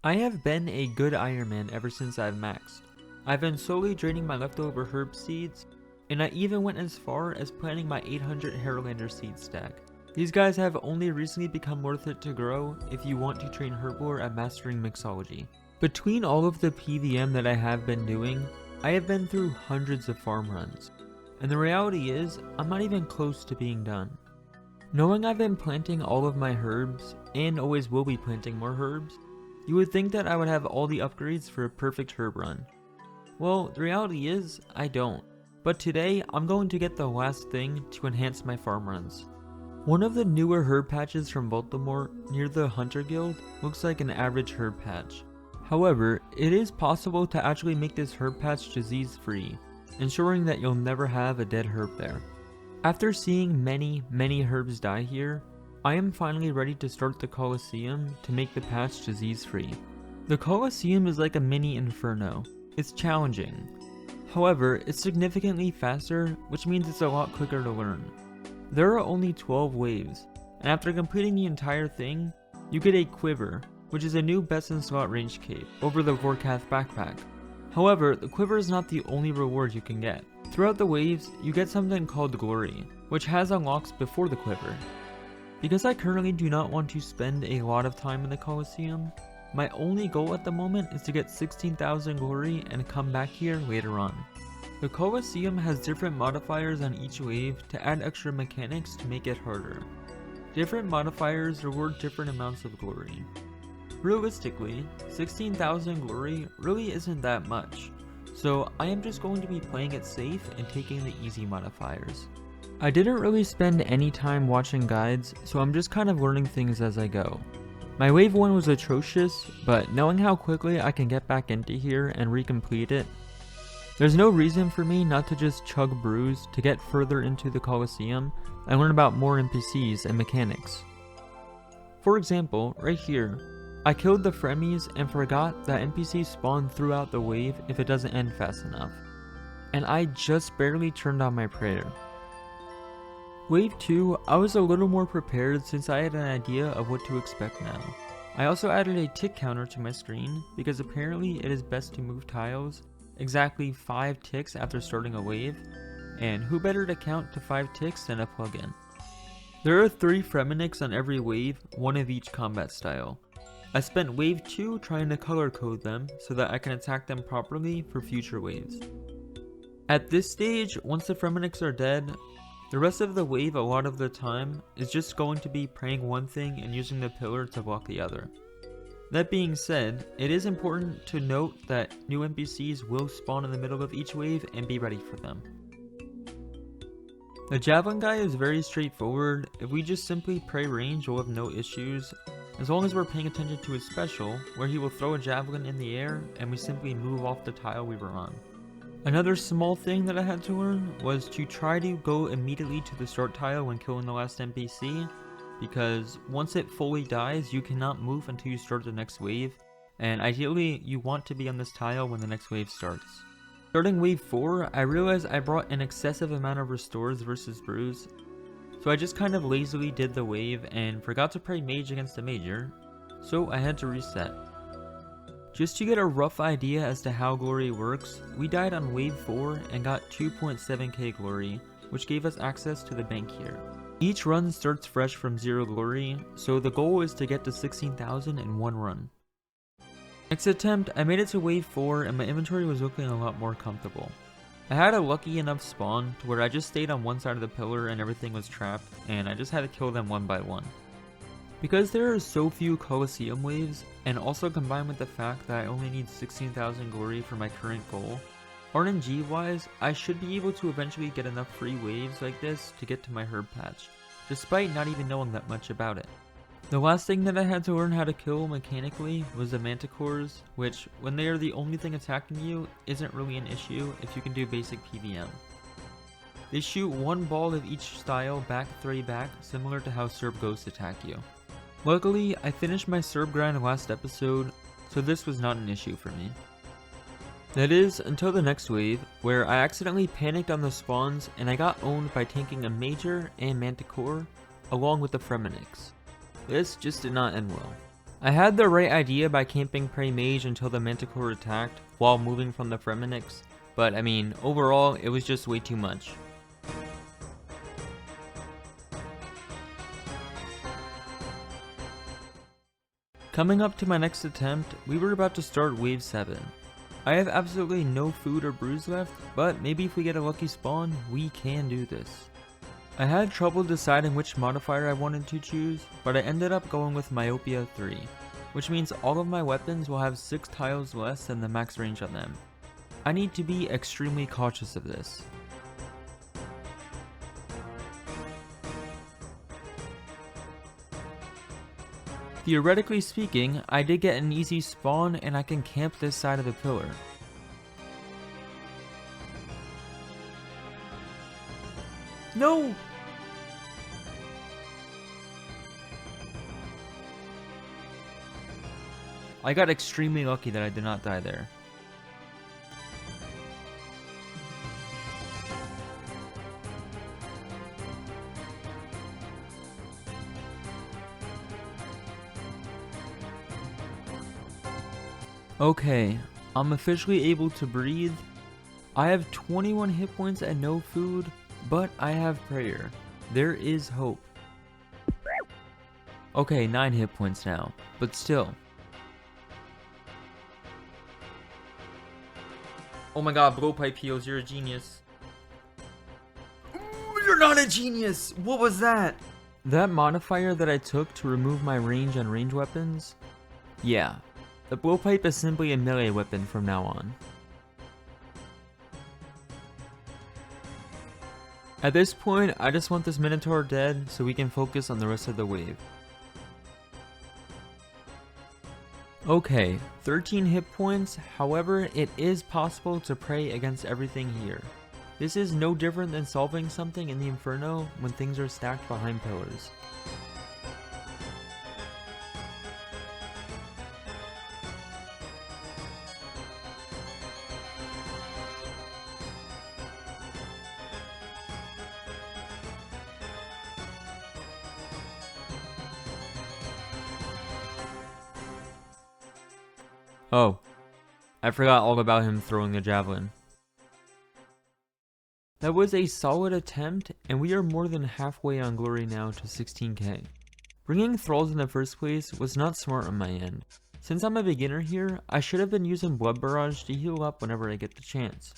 I have been a good Iron Man ever since I've maxed. I've been slowly draining my leftover herb seeds, and I even went as far as planting my 800 Herolander seed stack. These guys have only recently become worth it to grow if you want to train herblore at mastering mixology. Between all of the PVM that I have been doing, I have been through hundreds of farm runs, and the reality is, I'm not even close to being done. Knowing I've been planting all of my herbs, and always will be planting more herbs, you would think that I would have all the upgrades for a perfect herb run. Well, the reality is, I don't. But today, I'm going to get the last thing to enhance my farm runs. One of the newer herb patches from Baltimore, near the Hunter Guild, looks like an average herb patch. However, it is possible to actually make this herb patch disease-free, ensuring that you'll never have a dead herb there. After seeing many herbs die here, I am finally ready to start the Coliseum to make the patch disease-free. The Coliseum is like a mini inferno. It's challenging. However, it's significantly faster, which means it's a lot quicker to learn. There are only 12 waves, and after completing the entire thing, you get a quiver, which is a new best in slot range cape, over the Vorkath backpack. However, the quiver is not the only reward you can get. Throughout the waves, you get something called Glory, which has unlocks before the quiver. Because I currently do not want to spend a lot of time in the Coliseum, my only goal at the moment is to get 16,000 Glory and come back here later on. The Coliseum has different modifiers on each wave to add extra mechanics to make it harder. Different modifiers reward different amounts of Glory. Realistically, 16,000 Glory really isn't that much, so I am just going to be playing it safe and taking the easy modifiers. I didn't really spend any time watching guides, so I'm just kind of learning things as I go. My wave 1 was atrocious, but knowing how quickly I can get back into here and recomplete it, there's no reason for me not to just chug brews to get further into the Coliseum and learn about more NPCs and mechanics. For example, right here, I killed the Fremies and forgot that NPCs spawn throughout the wave if it doesn't end fast enough. And I just barely turned on my prayer. Wave 2, I was a little more prepared since I had an idea of what to expect now. I also added a tick counter to my screen because apparently it is best to move tiles exactly 5 ticks after starting a wave, and who better to count to 5 ticks than a plugin. There are 3 Fremenics on every wave, 1 of each combat style. I spent wave 2 trying to color code them so that I can attack them properly for future waves. At this stage, once the Fremenics are dead, the rest of the wave a lot of the time is just going to be praying one thing and using the pillar to block the other. That being said, it is important to note that new NPCs will spawn in the middle of each wave and be ready for them. The Javelin guy is very straightforward. If we just simply pray range, we'll have no issues, as long as we're paying attention to his special, where he will throw a javelin in the air and we simply move off the tile we were on. Another small thing that I had to learn was to try to go immediately to the start tile when killing the last NPC, because once it fully dies, you cannot move until you start the next wave, and ideally you want to be on this tile when the next wave starts. Starting wave 4, I realized I brought an excessive amount of restores versus brews, so I just kind of lazily did the wave and forgot to pray mage against a major, so I had to reset. Just to get a rough idea as to how Glory works, we died on wave 4 and got 2.7k Glory, which gave us access to the bank here. Each run starts fresh from 0 Glory, so the goal is to get to 16,000 in one run. Next attempt, I made it to wave 4 and my inventory was looking a lot more comfortable. I had a lucky enough spawn to where I just stayed on one side of the pillar and everything was trapped, and I just had to kill them one by one. Because there are so few Coliseum waves, and also combined with the fact that I only need 16,000 Glory for my current goal, RNG wise, I should be able to eventually get enough free waves like this to get to my herb patch, despite not even knowing that much about it. The last thing that I had to learn how to kill mechanically was the manticores, which, when they are the only thing attacking you, isn't really an issue if you can do basic PVM. They shoot one ball of each style back 3 back, similar to how Serb ghosts attack you. Luckily, I finished my Serb grind last episode, so this was not an issue for me. That is, until the next wave, where I accidentally panicked on the spawns and I got owned by tanking a Major and Manticore, along with the Fremenics. This just did not end well. I had the right idea by camping Prey Mage until the Manticore attacked while moving from the Fremenix, but I mean, overall, it was just way too much. Coming up to my next attempt, we were about to start wave 7. I have absolutely no food or brews left, but maybe if we get a lucky spawn, we can do this. I had trouble deciding which modifier I wanted to choose, but I ended up going with Myopia 3, which means all of my weapons will have 6 tiles less than the max range on them. I need to be extremely cautious of this. Theoretically speaking, I did get an easy spawn and I can camp this side of the pillar. No! I got extremely lucky that I did not die there. Okay, I'm officially able to breathe. I have 21 hit points and no food, but I have prayer. There is hope. Okay, 9 hit points now, but still. Oh my god, blowpipe heals, you're a genius. Ooh, you're not a genius! What was that? That modifier that I took to remove my range on range weapons? Yeah. The blowpipe is simply a melee weapon from now on. At this point, I just want this Minotaur dead so we can focus on the rest of the wave. Okay, 13 hit points, however, it is possible to pray against everything here. This is no different than solving something in the Inferno when things are stacked behind pillars. Oh, I forgot all about him throwing the javelin. That was a solid attempt, and we are more than halfway on glory now to 16k. Bringing thralls in the first place was not smart on my end. Since I'm a beginner here, I should have been using Blood Barrage to heal up whenever I get the chance.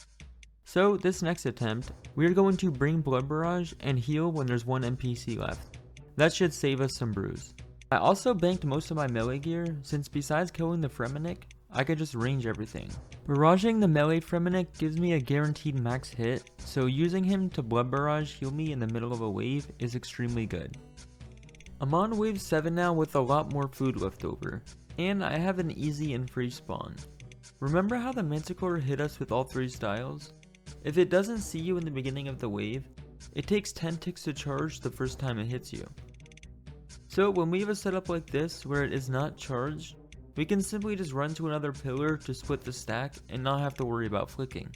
So this next attempt, we are going to bring Blood Barrage and heal when there's one NPC left. That should save us some brews. I also banked most of my melee gear, since besides killing the Fremenix, I could just range everything. Barraging the melee Fremenix gives me a guaranteed max hit, so using him to Blood Barrage heal me in the middle of a wave is extremely good. I'm on wave 7 now with a lot more food left over, and I have an easy and free spawn. Remember how the Manticore hit us with all 3 styles? If it doesn't see you in the beginning of the wave, it takes 10 ticks to charge the first time it hits you. So when we have a setup like this where it is not charged, we can simply just run to another pillar to split the stack and not have to worry about flicking.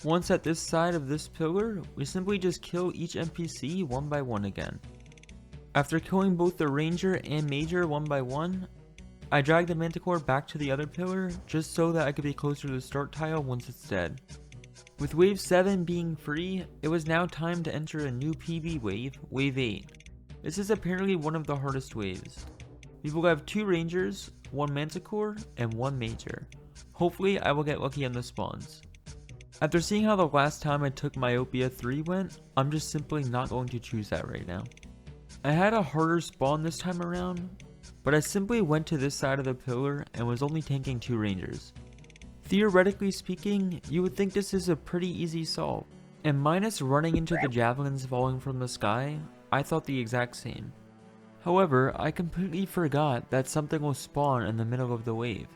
Once at this side of this pillar, we simply just kill each NPC one by one again. After killing both the ranger and major one by one, I drag the Manticore back to the other pillar just so that I could be closer to the start tile once it's dead. With wave 7 being free, it was now time to enter a new PB wave, wave 8. This is apparently one of the hardest waves. We will have 2 rangers, 1 manticore, and 1 major. Hopefully I will get lucky on the spawns. After seeing how the last time I took Myopia 3 went, I'm just simply not going to choose that right now. I had a harder spawn this time around, but I simply went to this side of the pillar and was only tanking 2 rangers. Theoretically speaking, you would think this is a pretty easy solve, and minus running into the javelins falling from the sky, I thought the exact same. However, I completely forgot that something will spawn in the middle of the wave.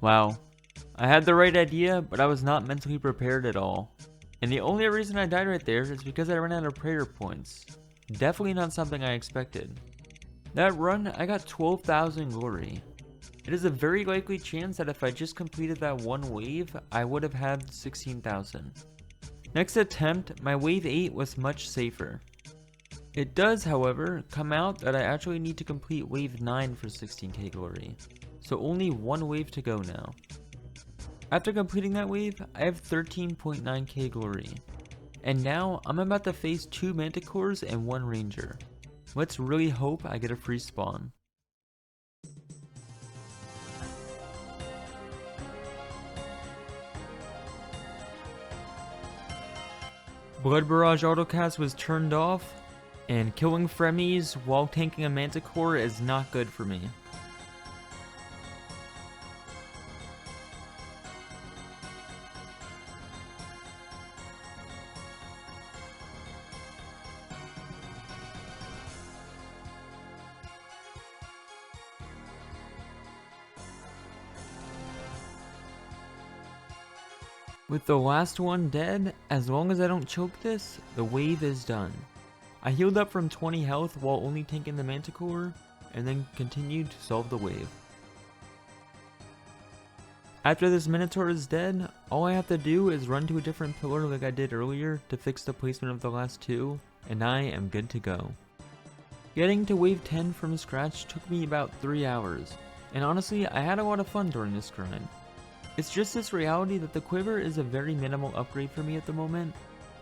Wow, I had the right idea, but I was not mentally prepared at all. And the only reason I died right there is because I ran out of prayer points. Definitely not something I expected. That run, I got 12,000 glory. It is a very likely chance that if I just completed that one wave, I would have had 16,000. Next attempt, my wave 8 was much safer. It does, however, come out that I actually need to complete wave 9 for 16k glory. So only one wave to go now. After completing that wave, I have 13.9k glory. And now, I'm about to face 2 manticores and 1 ranger. Let's really hope I get a free spawn. Blood Barrage autocast was turned off, and killing Fremies while tanking a manticore is not good for me. With the last one dead, as long as I don't choke this, the wave is done. I healed up from 20 health while only tanking the manticore, and then continued to solve the wave. After this minotaur is dead, all I have to do is run to a different pillar like I did earlier to fix the placement of the last 2, and I am good to go. Getting to wave 10 from scratch took me about 3 hours, and honestly I had a lot of fun during this grind. It's just this reality that the quiver is a very minimal upgrade for me at the moment,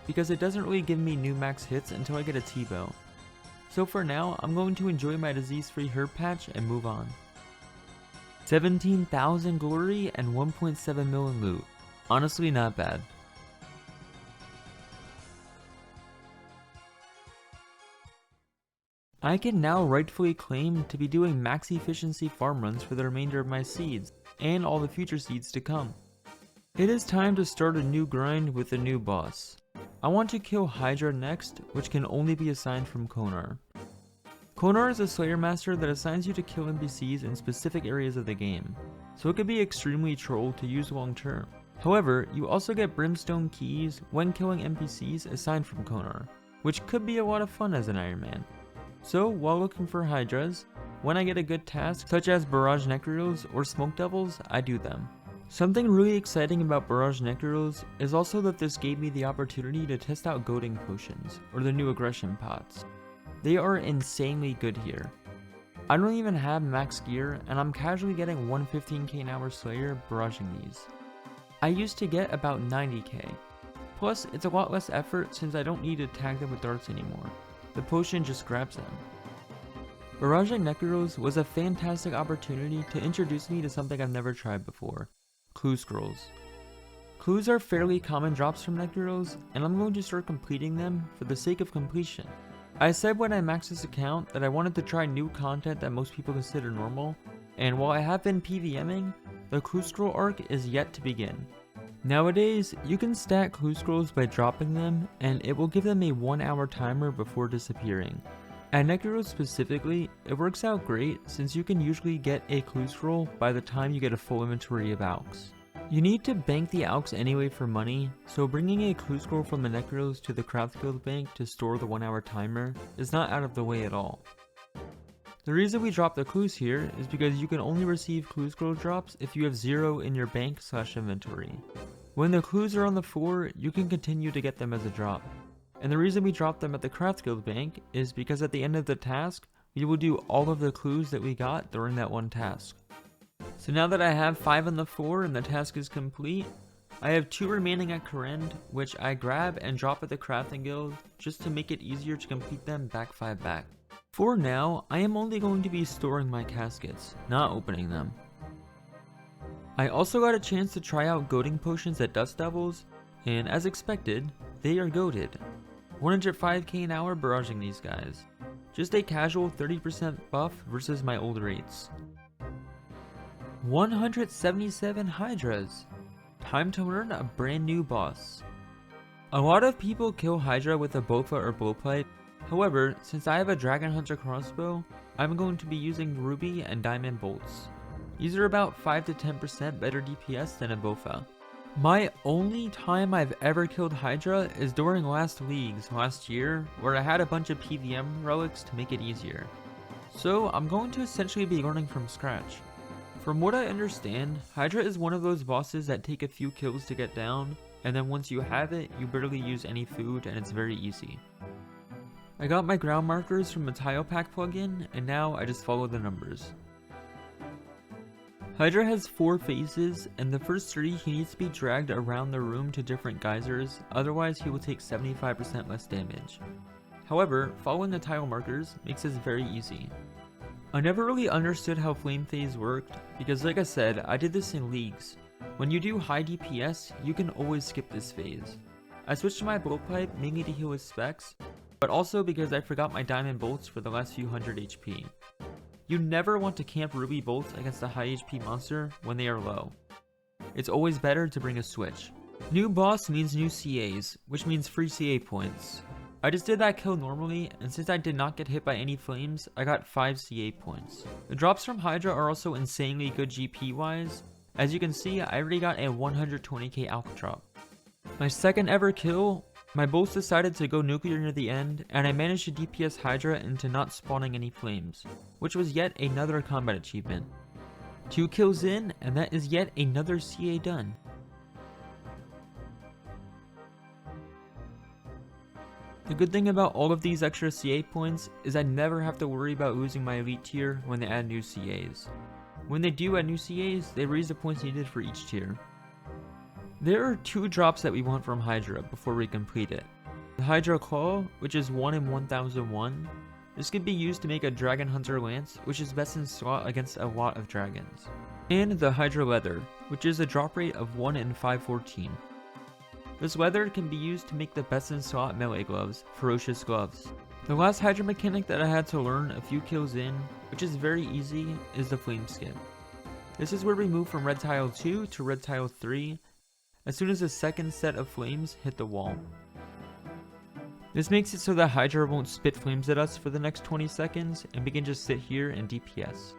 because it doesn't really give me new max hits until I get a T-bow. So for now, I'm going to enjoy my disease-free herb patch and move on. 17,000 glory and 1.7 mil in loot. Honestly not bad. I can now rightfully claim to be doing max efficiency farm runs for the remainder of my seeds, and all the future seeds to come. It is time to start a new grind with a new boss. I want to kill Hydra next, which can only be assigned from Konar. Konar is a Slayer Master that assigns you to kill NPCs in specific areas of the game, so it could be extremely troll to use long term. However, you also get Brimstone keys when killing NPCs assigned from Konar, which could be a lot of fun as an Iron Man. So while looking for Hydras, when I get a good task such as Barrage Necroils or Smoke Devils, I do them. Something really exciting about Barrage Necroils is also that this gave me the opportunity to test out goading potions, or the new aggression pots. They are insanely good here. I don't even have max gear, and I'm casually getting 115k an hour Slayer barraging these. I used to get about 90k. Plus, it's a lot less effort since I don't need to tag them with darts anymore. The potion just grabs them. Barraging Necroils was a fantastic opportunity to introduce me to something I've never tried before. Clue Scrolls. Clues are fairly common drops from Necroils, and I'm going to start completing them for the sake of completion. I said when I maxed this account that I wanted to try new content that most people consider normal, and while I have been PVMing, the Clue Scroll arc is yet to begin. Nowadays, you can stack Clue Scrolls by dropping them, and it will give them a 1 hour timer before disappearing. At Necroils specifically, it works out great since you can usually get a Clue Scroll by the time you get a full inventory of Alks. You need to bank the Alks anyway for money, so bringing a Clue Scroll from the Necroils to the Craft Guild bank to store the 1 hour timer is not out of the way at all. The reason we drop the clues here is because you can only receive Clue Scroll drops if you have 0 in your bank/inventory. When the clues are on the floor, you can continue to get them as a drop. And the reason we drop them at the Craft Guild bank is because at the end of the task, we will do all of the clues that we got during that one task. So now that I have 5 on the floor and the task is complete, I have 2 remaining at Corrend, which I grab and drop at the Crafting Guild just to make it easier to complete them back 5 back. For now, I am only going to be storing my caskets, not opening them. I also got a chance to try out goading potions at Dust Devils, and as expected, they are goated. 105k an hour barraging these guys. Just a casual 30% buff versus my old rates. 177 Hydras. Time to learn a brand new boss. A lot of people kill Hydra with a Bofa or Blowpipe. However, since I have a Dragon Hunter crossbow, I'm going to be using Ruby and Diamond bolts. These are about 5 to 10% better DPS than a Bofa. My only time I've ever killed Hydra is during last leagues last year, where I had a bunch of PVM relics to make it easier. So I'm going to essentially be learning from scratch. From what I understand, Hydra is one of those bosses that take a few kills to get down, and then once you have it, you barely use any food and it's very easy. I got my ground markers from a tile pack plugin, and now I just follow the numbers. Hydra has 4 phases, and the first 3 he needs to be dragged around the room to different geysers, otherwise he will take 75% less damage. However, following the tile markers makes this very easy. I never really understood how flame phase worked, because like I said, I did this in leagues. When you do high DPS, you can always skip this phase. I switched to my blowpipe mainly to heal his specs, but also because I forgot my diamond bolts for the last few hundred HP. You never want to camp ruby bolts against a high HP monster when they are low. It's always better to bring a switch. New boss means new CAs, which means free CA points. I just did that kill normally, and since I did not get hit by any flames, I got 5 CA points. The drops from Hydra are also insanely good GP wise. As you can see, I already got a 120k alpha drop. My second ever kill, my bolts decided to go nuclear near the end, and I managed to DPS Hydra into not spawning any flames, which was yet another combat achievement. 2 kills in, and that is yet another CA done. The good thing about all of these extra CA points is I never have to worry about losing my elite tier when they add new CAs. When they do add new CAs, they raise the points needed for each tier. There are 2 drops that we want from Hydra before we complete it. The Hydra Claw, which is 1 in 1001. This could be used to make a Dragon Hunter Lance, which is best in slot against a lot of dragons. And the Hydra Leather, which is a drop rate of 1 in 514. This leather can be used to make the best in slot melee gloves, Ferocious Gloves. The last Hydra mechanic that I had to learn a few kills in, which is very easy, is the Flame Skip. This is where we move from red tile 2 to red tile 3, as soon as the second set of flames hit the wall. This makes it so that Hydra won't spit flames at us for the next 20 seconds, and we can just sit here and DPS.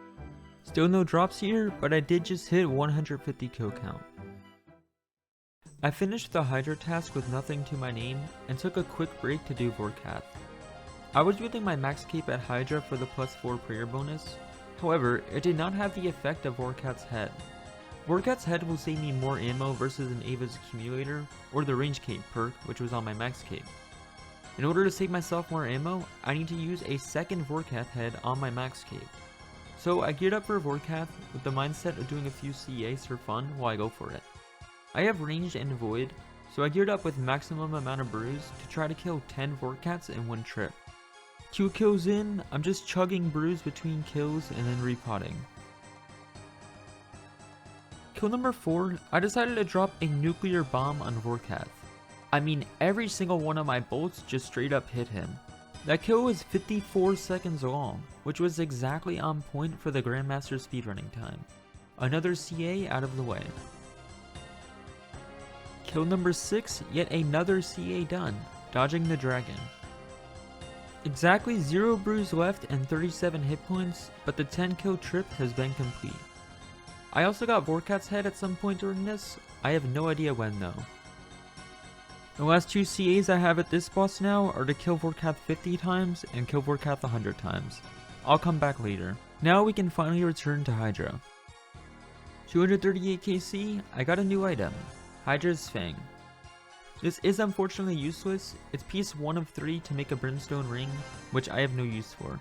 Still no drops here, but I did just hit 150 kill count. I finished the Hydra task with nothing to my name, and took a quick break to do Vorkath. I was using my max cape at Hydra for the +4 prayer bonus, however, it did not have the effect of Vorkath's head. Vorkath's head will save me more ammo versus an Ava's accumulator, or the range cape perk, which was on my max cape. In order to save myself more ammo, I need to use a second Vorkath head on my max cape. So I geared up for Vorkath with the mindset of doing a few CAs for fun while I go for it. I have ranged and void, so I geared up with maximum amount of brews to try to kill 10 Vorkaths in one trip. 2 kills in, I'm just chugging brews between kills and then repotting. Kill number 4, I decided to drop a nuclear bomb on Vorkath. I mean, every single one of my bolts just straight up hit him. That kill was 54 seconds long, which was exactly on point for the Grandmaster speedrunning time. Another CA out of the way. Kill number 6, yet another CA done, dodging the dragon. Exactly 0 brews left and 37 hit points, but the 10 kill trip has been complete. I also got Vorkath's head at some point during this, I have no idea when though. The last 2 CAs I have at this boss now are to kill Vorkath 50 times and kill Vorkath 100 times. I'll come back later. Now we can finally return to Hydra. 238 KC, I got a new item, Hydra's Fang. This is unfortunately useless, it's piece 1 of 3 to make a brimstone ring, which I have no use for.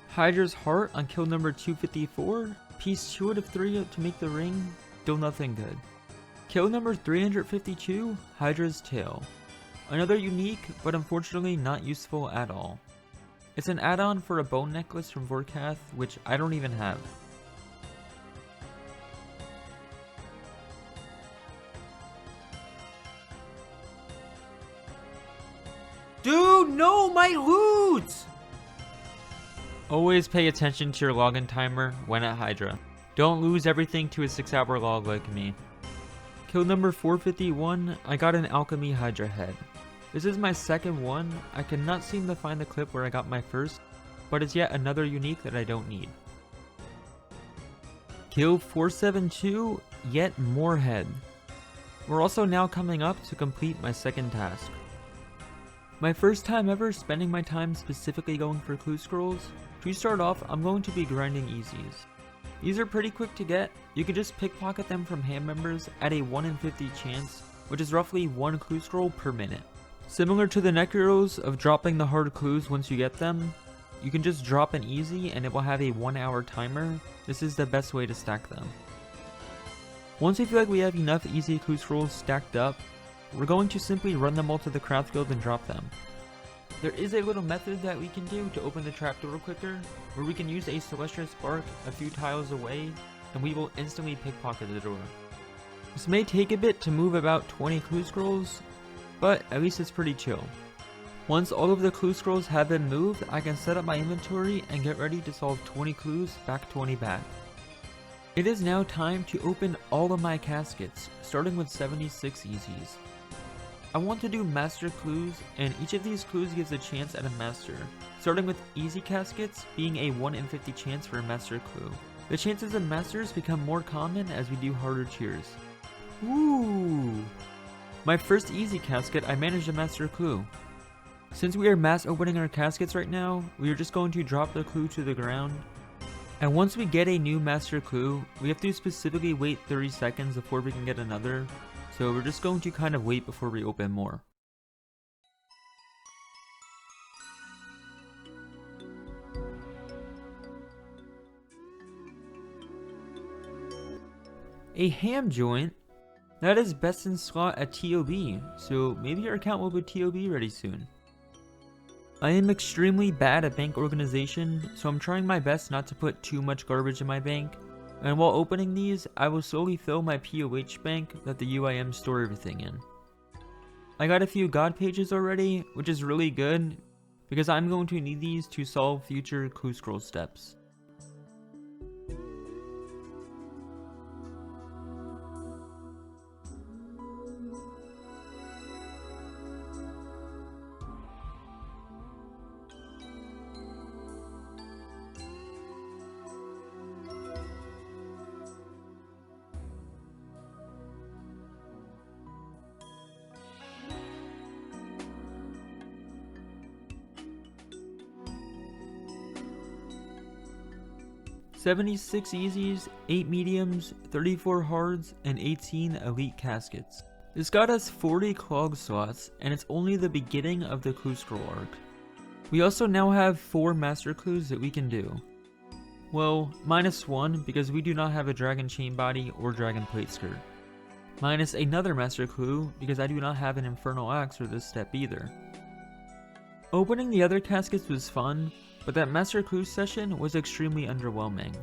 Hydra's Heart on kill number 254, piece 2 out of 3 to make the ring, still nothing good. Kill number 352, Hydra's Tail. Another unique, but unfortunately not useful at all. It's an add-on for a bone necklace from Vorkath, which I don't even have. Dude, no, my loot! Always pay attention to your login timer when at Hydra. Don't lose everything to a 6-hour log like me. Kill number 451, I got an Alchemy Hydra head. This is my second one, I cannot seem to find the clip where I got my first, but it's yet another unique that I don't need. Kill 472, yet more head. We're also now coming up to complete my second task. My first time ever spending my time specifically going for clue scrolls. To start off, I'm going to be grinding easies. These are pretty quick to get. You can just pickpocket them from hand members at a 1 in 50 chance, which is roughly 1 clue scroll per minute. Similar to the Necros of dropping the hard clues once you get them, you can just drop an easy and it will have a 1 hour timer. This is the best way to stack them. Once we feel like we have enough easy clue scrolls stacked up, we're going to simply run them all to the craft guild and drop them. There is a little method that we can do to open the trapdoor quicker, where we can use a celestial spark a few tiles away, and we will instantly pickpocket the door. This may take a bit to move about 20 clue scrolls, but at least it's pretty chill. Once all of the clue scrolls have been moved, I can set up my inventory and get ready to solve 20 clues back 20 back. It is now time to open all of my caskets, starting with 76 easies. I want to do master clues, and each of these clues gives a chance at a master, starting with easy caskets being a 1 in 50 chance for a master clue. The chances of masters become more common as we do harder tiers. Ooh! My first easy casket, I managed a master clue. Since we are mass opening our caskets right now, we are just going to drop the clue to the ground. And once we get a new master clue, we have to specifically wait 30 seconds before we can get another. So we're just going to kind of wait before we open more. A ham joint? That is best in slot at TOB, so maybe your account will be TOB ready soon. I am extremely bad at bank organization, so I'm trying my best not to put too much garbage in my bank. And while opening these, I will slowly fill my POH bank that the UIM store everything in. I got a few god pages already, which is really good, because I'm going to need these to solve future clue scroll steps. "76 easies, 8 mediums, 34 hards, and 18 elite caskets. This got us 40 clog slots, and it's only the beginning of the clue scroll arc. We also now have 4 master clues that we can do. Well, -1 because we do not have a dragon chain body or dragon plate skirt. Minus another master clue because I do not have an infernal axe for this step either. Opening the other caskets was fun, but that master clue session was extremely underwhelming.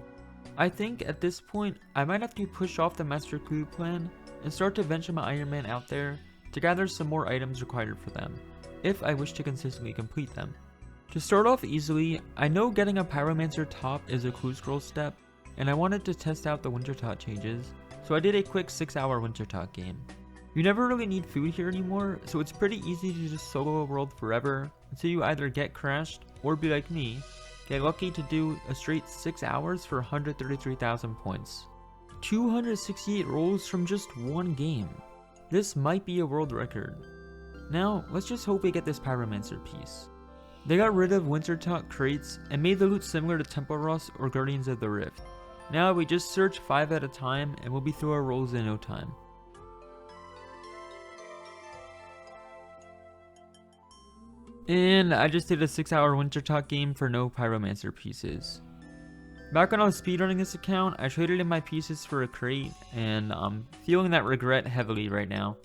I think at this point, I might have to push off the master clue plan and start to venture my Iron Man out there to gather some more items required for them, if I wish to consistently complete them. To start off easily, I know getting a Pyromancer top is a clue scroll step, and I wanted to test out the Wintertodt changes, so I did a quick 6-hour Wintertodt game. You never really need food here anymore, so it's pretty easy to just solo a world forever until you either get crashed or be like me, get lucky to do a straight 6 hours for 133,000 points. 268 rolls from just one game. This might be a world record. Now, let's just hope we get this Pyromancer piece. They got rid of Wintertodt crates and made the loot similar to Temple Rust or Guardians of the Rift. Now we just search 5 at a time and we'll be through our rolls in no time. And I just did a 6-hour Wintertodt game for no Pyromancer pieces. Back when I was speedrunning this account, I traded in my pieces for a crate, and I'm feeling that regret heavily right now.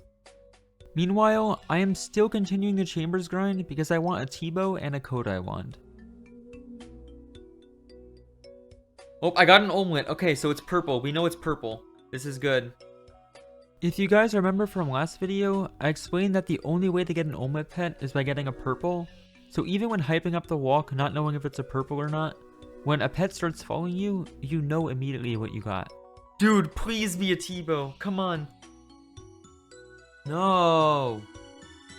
Meanwhile, I am still continuing the Chambers grind because I want a T-bow and a Kodai wand. Oh, I got an omelet. Okay, so it's purple. We know it's purple. This is good. If you guys remember from last video, I explained that the only way to get an omelet pet is by getting a purple. So even when hyping up the walk, not knowing if it's a purple or not, when a pet starts following you, you know immediately what you got. Dude, please be a T-bow. Come on. No.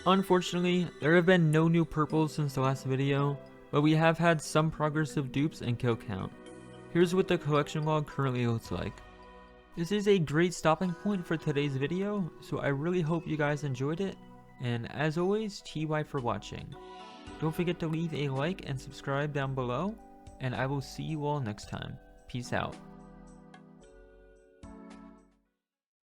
Unfortunately, there have been no new purples since the last video, but we have had some progressive dupes and kill count. Here's what the collection log currently looks like. This is a great stopping point for today's video, so I really hope you guys enjoyed it, and as always, TY for watching. Don't forget to leave a like and subscribe down below, and I will see you all next time. Peace out.